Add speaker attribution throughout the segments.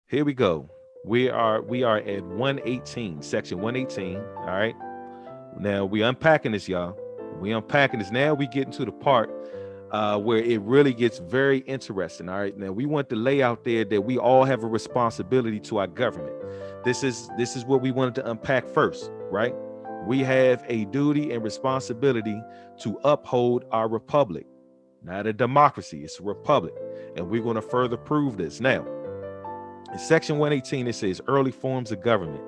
Speaker 1: Here we go. We are at 118, section 118. All right. Now we unpacking this, y'all. We unpacking this. Now we get into the part where it really gets very interesting. All right. Now we want to lay out there that we all have a responsibility to our government. This is what we wanted to unpack first, right? We have a duty and responsibility to uphold our republic, not a democracy. It's a republic, and we're going to further prove this. Now, in section 118, it says early forms of government.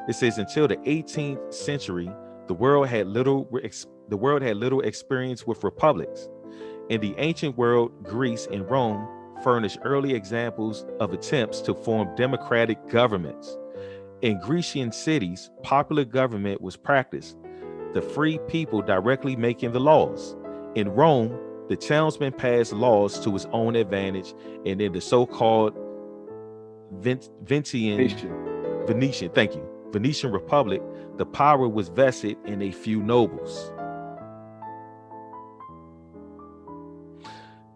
Speaker 1: It says until the 18th century, the world had little experience with republics. In the ancient world, Greece and Rome furnished early examples of attempts to form democratic governments. In Grecian cities, popular government was practiced, the free people directly making the laws. In Rome, the townsman passed laws to his own advantage, and in the so-called Venetian,
Speaker 2: Nation.
Speaker 1: Venetian, thank you, Venetian Republic, the power was vested in a few nobles.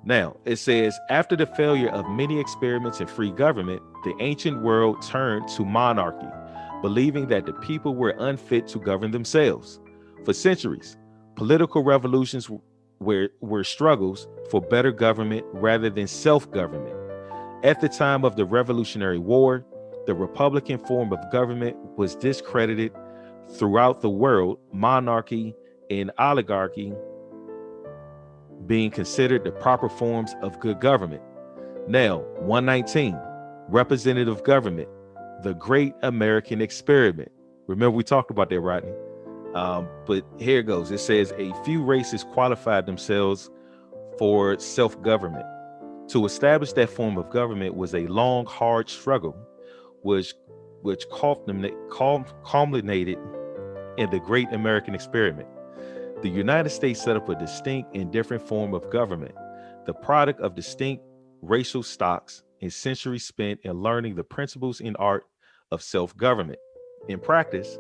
Speaker 1: Now, it says, after the failure of many experiments in free government, the ancient world turned to monarchy, believing that the people were unfit to govern themselves. For centuries, political revolutions were struggles for better government rather than self-government. At the time of the Revolutionary War, the Republican form of government was discredited throughout the world, monarchy and oligarchy being considered the proper forms of good government. Now, 119, representative government, the great American experiment. Remember, we talked about that, Rodney. But here it goes. It says a few races qualified themselves for self-government. To establish that form of government was a long, hard struggle, which culminated in the great American experiment. The United States set up a distinct and different form of government, the product of distinct racial stocks and centuries spent in learning the principles and art of self-government. In practice,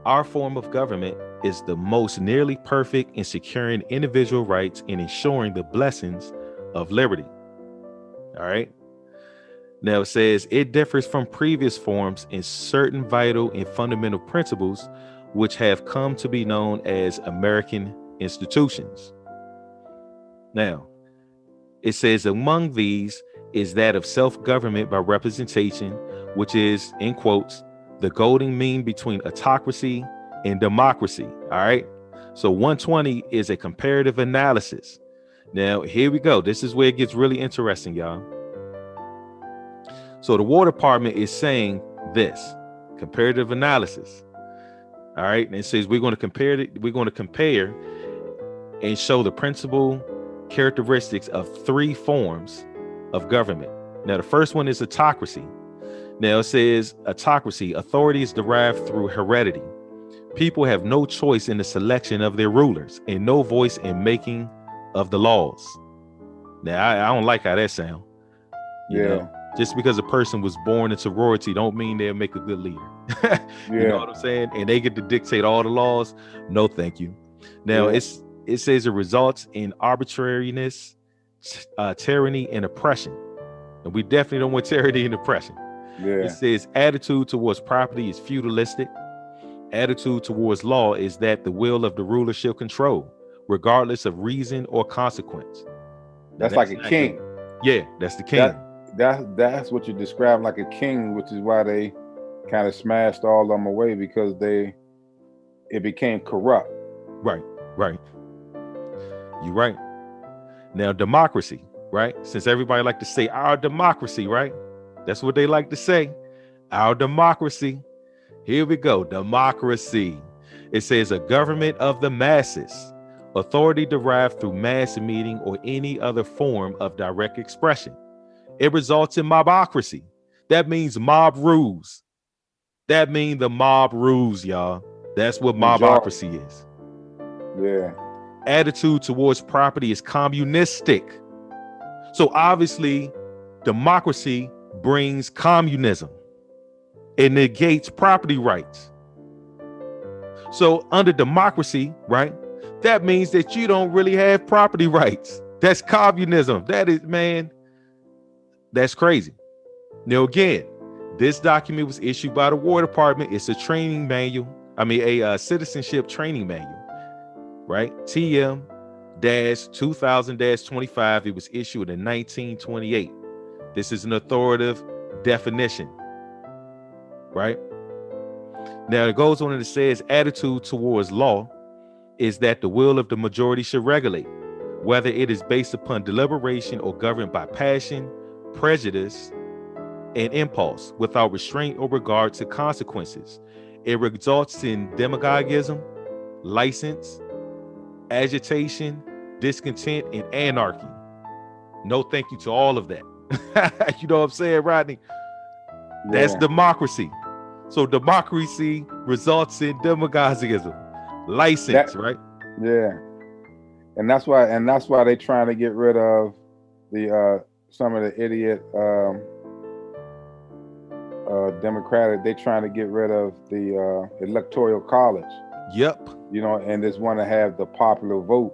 Speaker 1: our form of government is the most nearly perfect in securing individual rights and ensuring the blessings of liberty. All right. Now it says it differs from previous forms in certain vital and fundamental principles which have come to be known as American institutions. Now, it says among these is that of self-government by representation, which is, in quotes, the golden mean between autocracy and democracy. All right. So 120 is a comparative analysis. Now, here we go. This is where it gets really interesting, y'all. So the War Department is saying this comparative analysis. All right. And it says we're going to compare and show the principal characteristics of three forms of government. Now, the first one is autocracy. Now, it says autocracy, authority is derived through heredity. People have no choice in the selection of their rulers and no voice in making of the laws. Now, I don't like how that sounds. You know, just because a person was born into royalty don't mean they'll make a good leader. You know what I'm saying? And they get to dictate all the laws. No, thank you. Now, it says it results in arbitrariness, tyranny, and oppression. And we definitely don't want tyranny and oppression. It says attitude towards property is feudalistic. Attitude towards law is that the will of the ruler shall control, regardless of reason or consequence.
Speaker 2: That's like a king.
Speaker 1: Yeah, that's the king.
Speaker 2: That's what you describe like a king, which is why they kind of smashed all of them away, because it became corrupt.
Speaker 1: Right. You're right. Now, democracy, right? Since everybody like to say our democracy, right? That's what they like to say. Our democracy. Here we go. Democracy. It says a government of the masses. Authority derived through mass meeting or any other form of direct expression. It results in mobocracy. That means mob rules. That means the mob rules, y'all. That's what mobocracy is.
Speaker 2: Yeah.
Speaker 1: Attitude towards property is communistic. So obviously, democracy brings communism. It negates property rights. So under democracy, right, that means that you don't really have property rights. That's communism. That is, man, that's crazy. Now, again, this document was issued by the War Department. It's a training manual. I mean, a citizenship training manual, right? TM 2000-25. It was issued in 1928. This is an authoritative definition, right? Now, it goes on and it says attitude towards law is that the will of the majority should regulate, whether it is based upon deliberation or governed by passion, prejudice, and impulse, without restraint or regard to consequences. It results in demagogism, license, agitation, discontent, and anarchy. No thank you to all of that. You know what I'm saying, Rodney? That's democracy. So democracy results in demagogism, license, right?
Speaker 2: Yeah. And that's why they're trying to get rid of the some of the idiot Democratic. They're trying to get rid of the electoral college.
Speaker 1: Yep.
Speaker 2: You know, and just want to have the popular vote,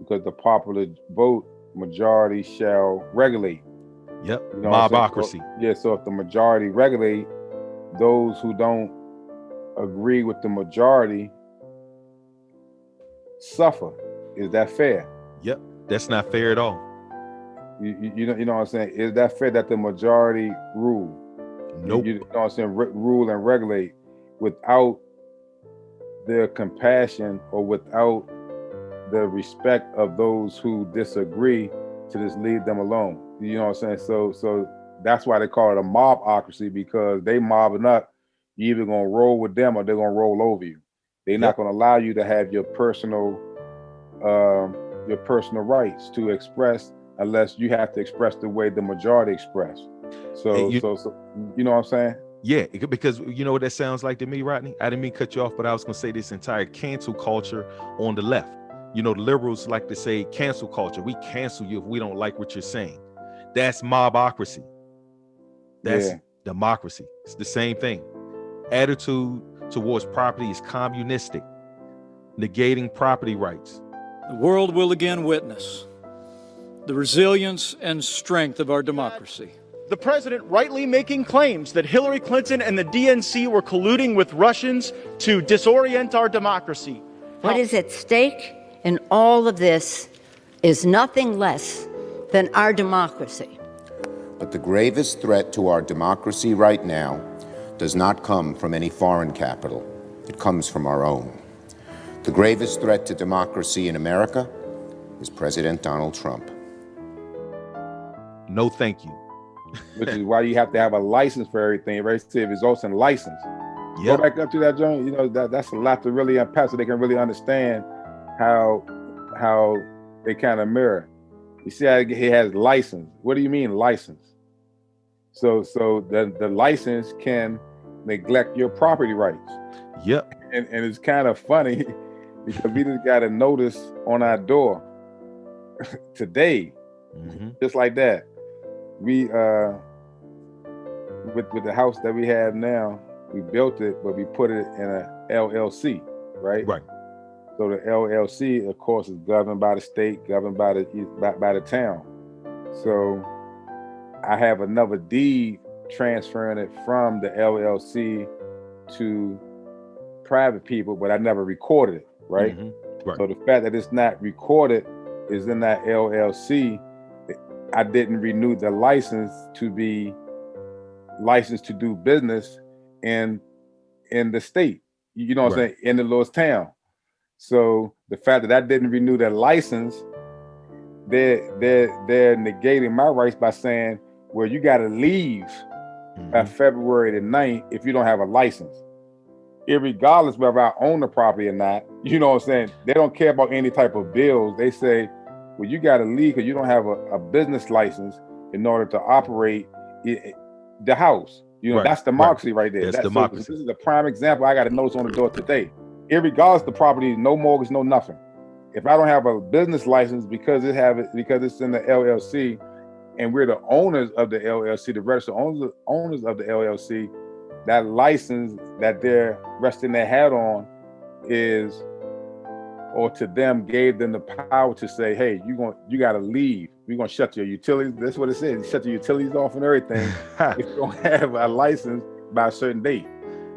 Speaker 2: because the popular vote majority shall regulate.
Speaker 1: Yep.
Speaker 2: You know
Speaker 1: Mobocracy.
Speaker 2: So if the majority regulate, those who don't agree with the majority suffer. Is that fair?
Speaker 1: Yep. That's not fair at all.
Speaker 2: You know what I'm saying? Is that fair that the majority rule?
Speaker 1: Nope.
Speaker 2: You know what I'm saying? Rule and regulate without their compassion or without the respect of those who disagree, to just leave them alone. You know what I'm saying? So that's why they call it a mobocracy, because they mobbing up. You either gonna roll with them or they're gonna roll over you. They're not gonna allow you to have your personal rights to express, unless you have to express the way the majority express. So you know what I'm saying?
Speaker 1: Yeah, because you know what that sounds like to me, Rodney? I didn't mean to cut you off, but I was going to say this entire cancel culture on the left. You know, the liberals like to say cancel culture. We cancel you if we don't like what you're saying. That's mobocracy. That's democracy. It's the same thing. Attitude towards property is communistic, negating property rights.
Speaker 3: The world will again witness the resilience and strength of our democracy.
Speaker 4: The president rightly making claims that Hillary Clinton and the DNC were colluding with Russians to disorient our democracy.
Speaker 5: What is at stake in all of this is nothing less than our democracy.
Speaker 6: But the gravest threat to our democracy right now does not come from any foreign capital. It comes from our own. The gravest threat to democracy in America is President Donald Trump.
Speaker 1: No, thank you.
Speaker 2: Which is why you have to have a license for everything. Right? See, it results in license. Go back up to that, John. You know, that's a lot to really unpack, so they can really understand how they kind of mirror. You see how he has license. What do you mean license? So the license can neglect your property rights.
Speaker 1: Yep.
Speaker 2: And it's kind of funny because we just got a notice on our door today, just like that. We with the house that we have now, we built it, but we put it in a LLC, right?
Speaker 1: Right.
Speaker 2: So the LLC, of course, is governed by the state, governed by the town. So I have another deed transferring it from the LLC to private people, but I never recorded it, right?
Speaker 1: Right.
Speaker 2: So the fact that it's not recorded is in that LLC. I didn't renew the license to be licensed to do business in the state. You know what I'm saying? In the little town. So the fact that I didn't renew that license, they're negating my rights by saying, well, you got to leave February the 9th if you don't have a license. Irregardless whether I own the property or not, you know what I'm saying? They don't care about any type of bills. They say, well, you got to leave because you don't have a business license in order to operate the house. You know, that's democracy right there.
Speaker 1: That's democracy.
Speaker 2: So this is a prime example. I got a notice on the door today. Irregardless of the property, no mortgage, no nothing. If I don't have a business license because it's in the LLC, and we're the owners of the LLC, the registered owners of the LLC, that license that they're resting their hat on is, or to them, gave them the power to say, hey, you got to leave we're gonna shut your utilities. That's what it says. Shut your utilities off and everything if you don't have a license by a certain date.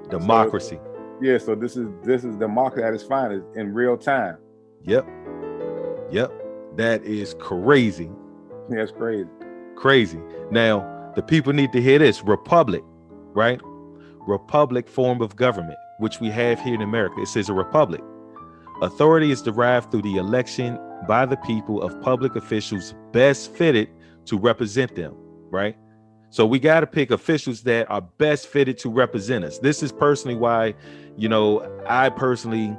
Speaker 1: Democracy.
Speaker 2: So, yeah, so this is democracy at its finest in real time.
Speaker 1: Yep. That is crazy.
Speaker 2: Yeah, it's crazy.
Speaker 1: Crazy. Now, the people need to hear this. Republic, right? Republic form of government, which we have here in America. It says a republic. Authority is derived through the election by the people of public officials best fitted to represent them, right? So we got to pick officials that are best fitted to represent us. This is personally why, I personally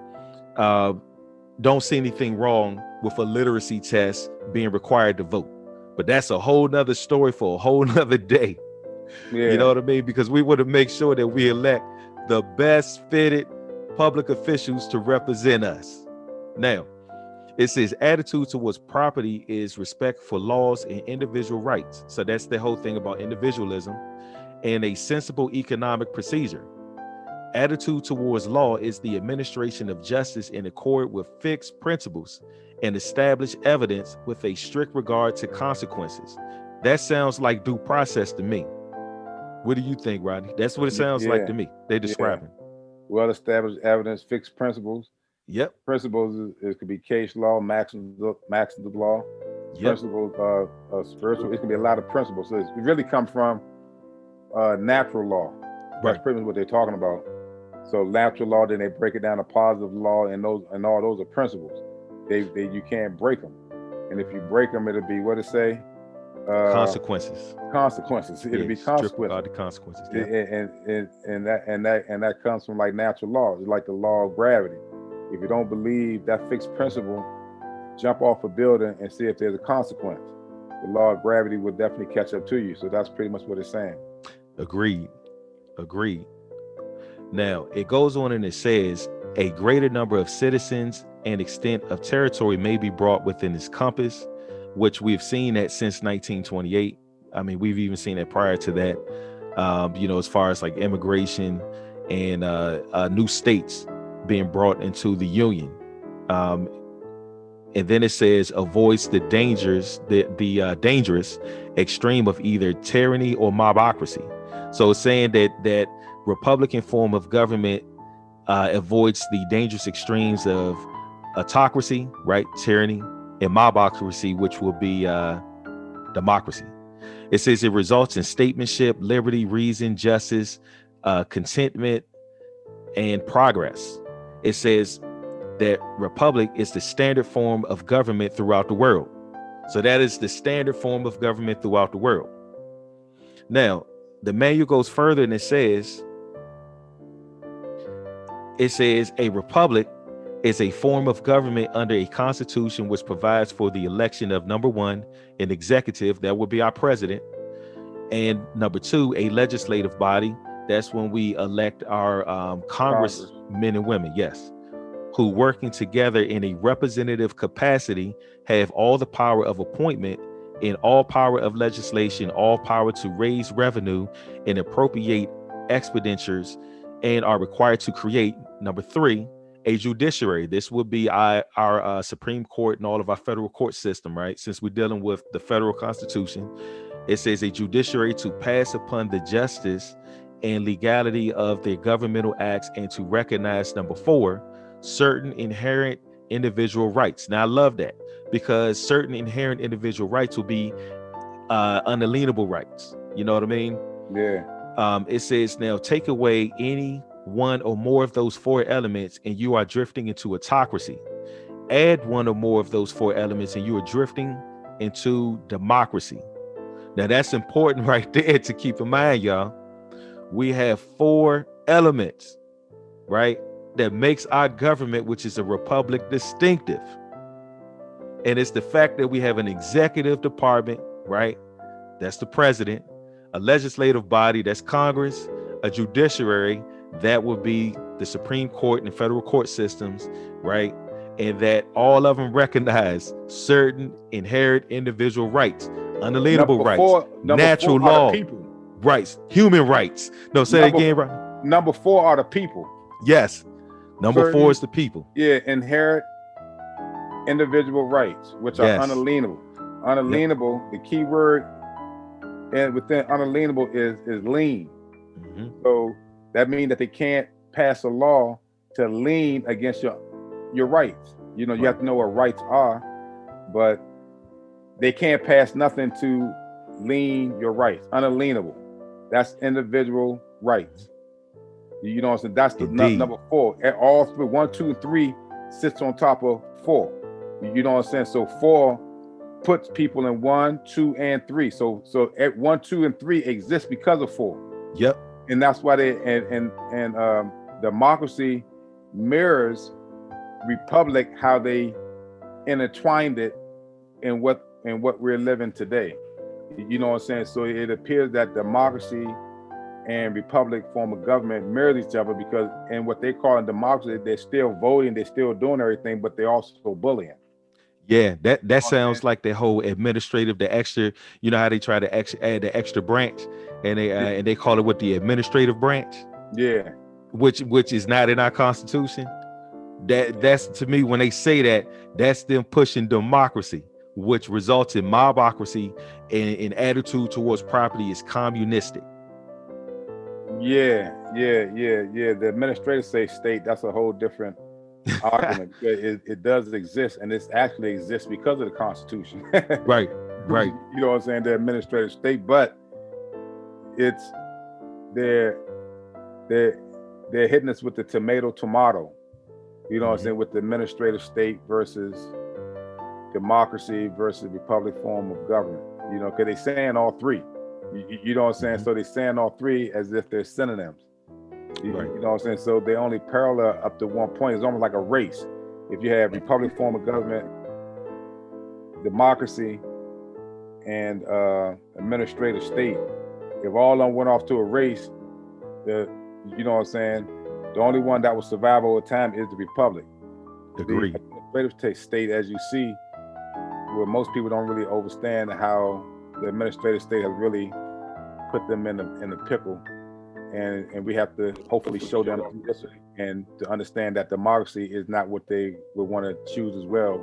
Speaker 1: don't see anything wrong with a literacy test being required to vote. But that's a whole nother story for a whole nother day.
Speaker 2: Yeah.
Speaker 1: You know what I mean? Because we want to make sure that we elect the best fitted public officials to represent us. Now, it says attitude towards property is respect for laws and individual rights. So that's the whole thing about individualism, and a sensible economic procedure. Attitude towards law is the administration of justice in accord with fixed principles and established evidence with a strict regard to consequences. That sounds like due process to me. What do you think, Rodney? That's what it sounds like to me. They're describing.
Speaker 2: Well-established evidence, fixed principles.
Speaker 1: Yep.
Speaker 2: Principles it could be case law, maxims of law.
Speaker 1: Yep.
Speaker 2: Principles, spiritual. It can be a lot of principles. So it really comes from natural law. That's pretty much what they're talking about. So natural law, then they break it down to positive law, and all those are principles. You can't break them, and if you break them, it'll be what it say.
Speaker 1: Consequences.
Speaker 2: It'll be consequences.
Speaker 1: The consequences.
Speaker 2: Yeah. And that comes from like natural law. It's like the law of gravity. If you don't believe that fixed principle, jump off a building and see if there's a consequence. The law of gravity will definitely catch up to you. So that's pretty much what it's saying.
Speaker 1: Agreed. Now, it goes on and it says a greater number of citizens and extent of territory may be brought within its compass, which we've seen that since 1928. I mean, we've even seen that prior to that, as far as like immigration and new states being brought into the union. And then it says avoids the dangers, the dangerous extreme of either tyranny or mobocracy. So it's saying that Republican form of government avoids the dangerous extremes of autocracy, right? Tyranny, and mobocracy, which will be democracy. It says it results in statesmanship, liberty, reason, justice, contentment, and progress. It says that republic is the standard form of government throughout the world. So that is the standard form of government throughout the world. Now, the manual goes further and it says a republic is a form of government under a constitution which provides for the election of, number one, an executive, that would be our president, and number two, a legislative body. That's when we elect our congressmen and women, yes, who working together in a representative capacity have all the power of appointment and all power of legislation, all power to raise revenue and appropriate expenditures, and are required to create, number three, a judiciary. This would be our Supreme Court and all of our federal court system, right? Since we're dealing with the federal Constitution, it says a judiciary to pass upon the justice and legality of their governmental acts and to recognize, number four, certain inherent individual rights. Now, I love that because certain inherent individual rights will be unalienable rights. You know what I mean?
Speaker 2: Yeah.
Speaker 1: It says now take away any one or more of those four elements and you are drifting into autocracy. Add one or more of those four elements and you are drifting into democracy. Now that's important right there to keep in mind, y'all. We have four elements, right, that makes our government, which is a republic, distinctive. And it's the fact that we have an executive department, right? That's the president, a legislative body, that's Congress, a judiciary, that would be the Supreme Court and federal court systems, right? And that all of them recognize certain inherent individual rights, unalienable rights, natural law, rights, human rights. No, say it again, right?
Speaker 2: Number four are the people.
Speaker 1: Yes. Number four is the people.
Speaker 2: Yeah, inherent individual rights, which are unalienable. Unalienable, the key word and within unalienable is lien. So that means that they can't pass a law to lien against your rights. You know, you have to know what rights are, but they can't pass nothing to lien your rights. Unalienable. That's individual rights. You know what I'm saying? That's the number 4. All 3, 1, 2, and 3 sits on top of 4. You know what I'm saying? So 4 puts people in 1, 2, and 3. So at 1, 2, and 3 exist because of 4.
Speaker 1: Yep.
Speaker 2: And that's why they and democracy mirrors republic, how they intertwined it in what we're living today. You know what I'm saying? So it appears that democracy and republic form of government mirrors each other, because in what they call in democracy, they're still voting, they're still doing everything, but they're also bullying.
Speaker 1: Yeah, that sounds like the whole administrative, the extra, you know how they try to add the extra branch, and they call it what, the administrative branch.
Speaker 2: Yeah.
Speaker 1: Which is not in our Constitution. That's, to me, when they say that, that's them pushing democracy, which results in mobocracy, and attitude towards property is communistic.
Speaker 2: Yeah. The administrative state, that's a whole different argument. It does exist, and it actually exists because of the Constitution.
Speaker 1: Right.
Speaker 2: You know what I'm saying? The administrative state, but it's they're hitting us with the tomato. You know what I'm saying? With the administrative state versus democracy versus republic form of government. You know, because they're saying all 3. You know what I'm saying? So they're saying all 3 as if they're synonyms. You know what I'm saying? So they only parallel up to one point. It's almost like a race. If you have republic form of government, democracy, and administrative state, if all of them went off to a race, you know what I'm saying, the only one that will survive over time is the republic.
Speaker 1: Agree.
Speaker 2: The administrative state, as you see, where most people don't really understand how the administrative state has really put them in the pickle. And we have to hopefully show them and to understand that democracy is not what they would want to choose as well.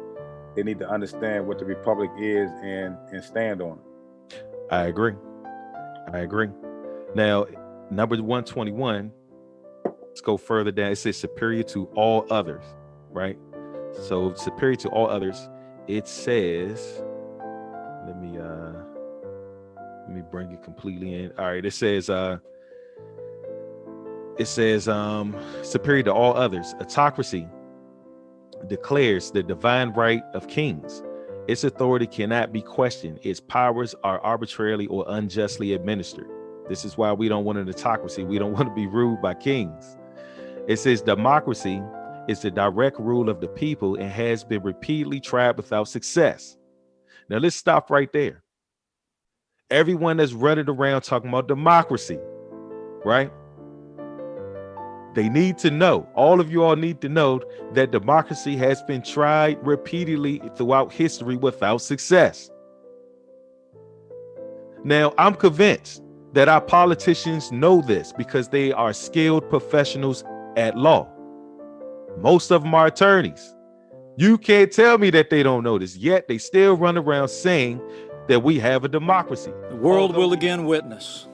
Speaker 2: They need to understand what the republic is and stand on it.
Speaker 1: I agree. Now, number 121, let's go further down. It says superior to all others, right? So superior to all others, it says, let me bring it completely in. All right, it says superior to all others. Autocracy declares the divine right of kings. Its authority cannot be questioned. Its powers are arbitrarily or unjustly administered. This is why we don't want an autocracy. We don't want to be ruled by kings. It says democracy is the direct rule of the people and has been repeatedly tried without success. Now let's stop right there. Everyone that's running around talking about democracy, right? They need to know, all of you all need to know, that democracy has been tried repeatedly throughout history without success. Now, I'm convinced that our politicians know this because they are skilled professionals at law. Most of them are attorneys. You can't tell me that they don't know this, yet they still run around saying that we have a democracy.
Speaker 3: The world will again witness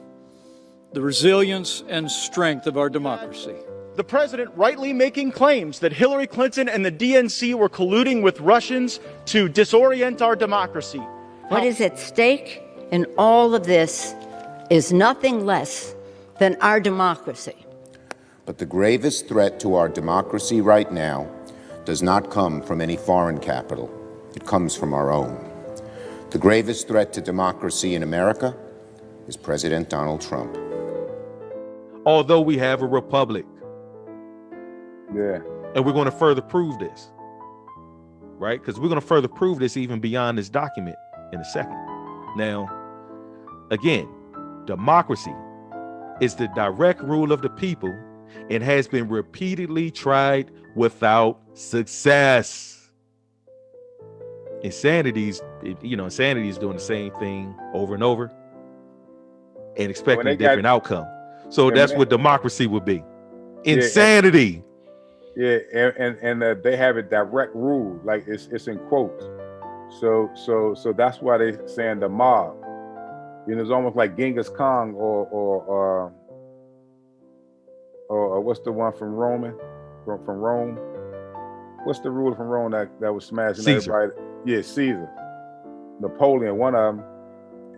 Speaker 3: the resilience and strength of our democracy.
Speaker 4: The president rightly making claims that Hillary Clinton and the DNC were colluding with Russians to disorient our democracy.
Speaker 5: What is at stake in all of this is nothing less than our democracy.
Speaker 6: But the gravest threat to our democracy right now does not come from any foreign capital. It comes from our own. The gravest threat to democracy in America is President Donald Trump.
Speaker 1: Although we have a republic.
Speaker 2: Yeah.
Speaker 1: And we're going to further prove this, right? Because we're going to further prove this even beyond this document in a second. Now, again, democracy is the direct rule of the people and has been repeatedly tried without success. Insanity is doing the same thing over and over and expecting a different outcome. So that's what democracy would be. Insanity.
Speaker 2: Yeah, and they have a direct rule, like it's in quotes. So that's why they saying the mob. You know, it's almost like Genghis Khan or what's the one from Roman from Rome? What's the ruler from Rome that was smashing
Speaker 1: Caesar.
Speaker 2: everybody? Yeah, Caesar. Napoleon, one of them.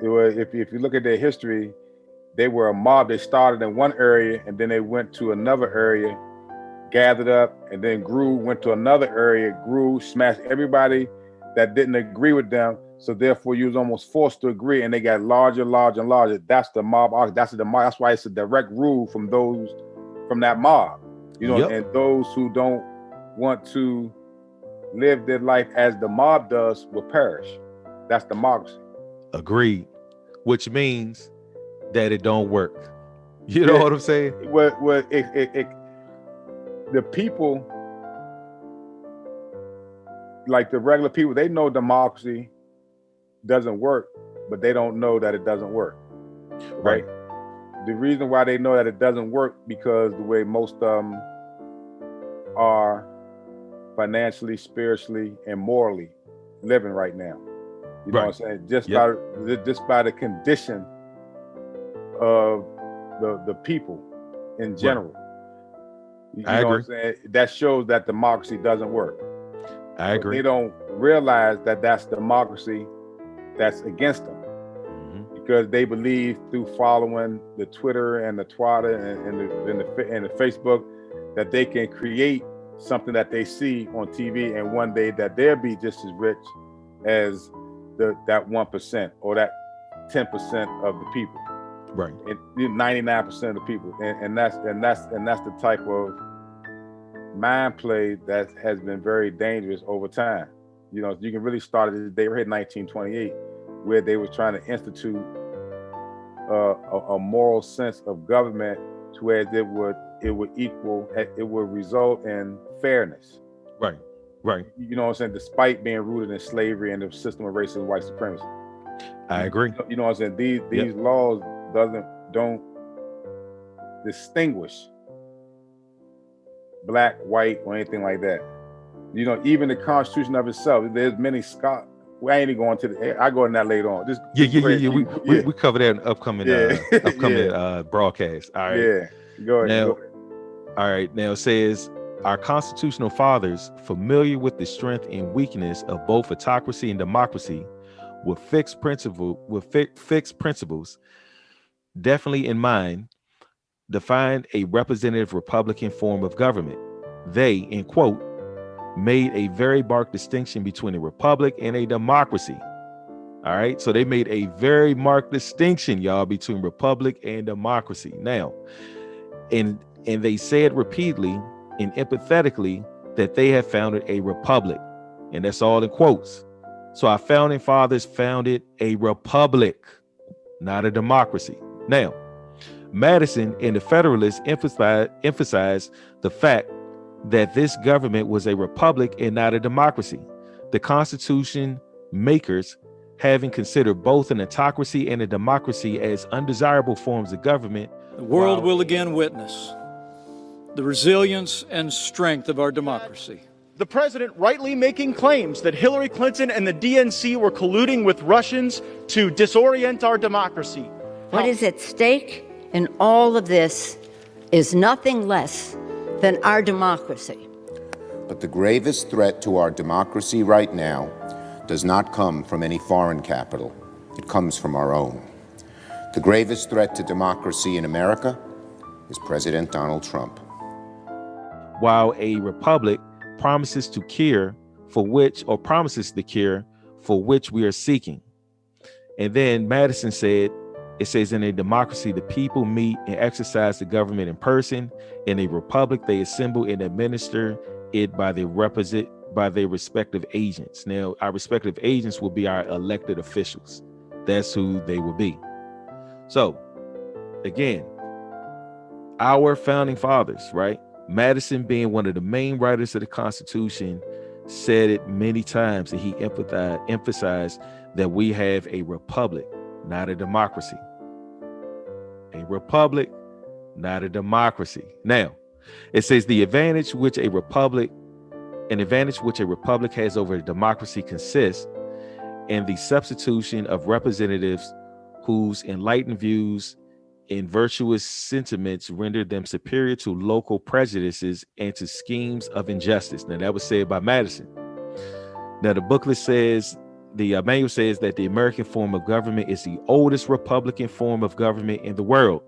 Speaker 2: It was, if you look at their history, they were a mob. They started in one area and then they went to another area, gathered up, and then grew, went to another area, grew, smashed everybody that didn't agree with them. So therefore, you was almost forced to agree, and they got larger, larger, and larger. That's the mob. That's the mob. That's why it's a direct rule from that mob. You know,
Speaker 1: Yep.
Speaker 2: and those who don't want to live their life as the mob does will perish. That's democracy.
Speaker 1: Agreed. Which means that it don't work. You know what I'm saying?
Speaker 2: The people, like the regular people, they know democracy doesn't work, but they don't know that it doesn't work. Right? The reason why they know that it doesn't work because the way most of them are financially, spiritually, and morally living right now. You know what I'm saying? Just by the condition of the people in general. You
Speaker 1: I
Speaker 2: know
Speaker 1: agree.
Speaker 2: what I'm saying? That shows that democracy doesn't work.
Speaker 1: I agree.
Speaker 2: But they don't realize that that's democracy that's against them. Because they believe through following the Twitter and the Twitter and the Facebook that they can create something that they see on TV, and one day that they'll be just as rich as that 1% or that 10% of the people.
Speaker 1: Right.
Speaker 2: And 99% of the people, and that's the type of mind play that has been very dangerous over time. You know, you can really start it. They were in 1928, where they were trying to institute a moral sense of government to where it would result in fairness.
Speaker 1: Right. Right.
Speaker 2: You know what I'm saying? Despite being rooted in slavery and the system of racism and white supremacy.
Speaker 1: I agree.
Speaker 2: You know what I'm saying? These laws don't distinguish black, white, or anything like that. You know, even the Constitution of itself, there's many scholars. I ain't even going to I go in that later on.
Speaker 1: We cover that in upcoming broadcast. All right.
Speaker 2: Yeah. Go ahead.
Speaker 1: Now, all right. Now it says our constitutional fathers, familiar with the strength and weakness of both autocracy and democracy, with fixed principles, definitely in mind, defined a representative Republican form of government. They, in quote, made a very marked distinction between a republic and a democracy. All right. So they made a very marked distinction, y'all, between republic and democracy. Now, and they said repeatedly and empathetically that they have founded a republic. And that's all in quotes. So our founding fathers founded a republic, not a democracy. Now, Madison and the Federalists emphasized the fact that this government was a republic and not a democracy. The Constitution makers, having considered both an autocracy and a democracy as undesirable forms of government,
Speaker 3: the world will again witness the resilience and strength of our democracy.
Speaker 4: The president rightly making claims that Hillary Clinton and the DNC were colluding with Russians to disorient our democracy.
Speaker 5: What is at stake in all of this is nothing less than our democracy.
Speaker 6: But the gravest threat to our democracy right now does not come from any foreign capital. It comes from our own. The gravest threat to democracy in America is President Donald Trump.
Speaker 1: While a republic promises the cure for which we are seeking. And then Madison said, it says, in a democracy, the people meet and exercise the government in person. In a republic, they assemble and administer it by their respective agents. Now, our respective agents will be our elected officials. That's who they will be. So, again, our founding fathers, right? Madison, being one of the main writers of the Constitution, said it many times, and he emphasized that we have a republic, not a democracy. A republic, not a democracy. Now, it says the advantage which a republic has over a democracy consists and the substitution of representatives whose enlightened views and virtuous sentiments rendered them superior to local prejudices and to schemes of injustice. Now, that was said by Madison. Now, the booklet says, the manual says that the American form of government is the oldest republican form of government in the world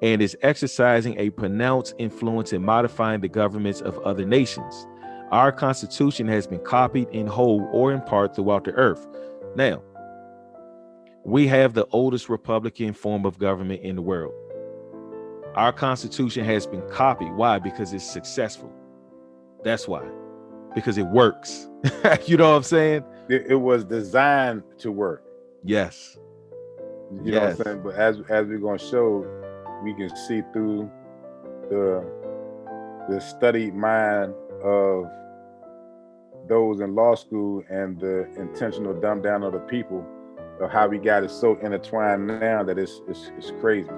Speaker 1: and is exercising a pronounced influence in modifying the governments of other nations. Our Constitution has been copied in whole or in part throughout the earth. Now, we have the oldest republican form of government in the world. Our Constitution has been copied. Why? Because it's successful. That's why. Because it works. You know what I'm saying?
Speaker 2: It was designed to work.
Speaker 1: Yes.
Speaker 2: You know what I'm saying? But as we're going to show, we can see through the studied mind of those in law school and the intentional dumb down of the people of how we got it so intertwined now that it's crazy.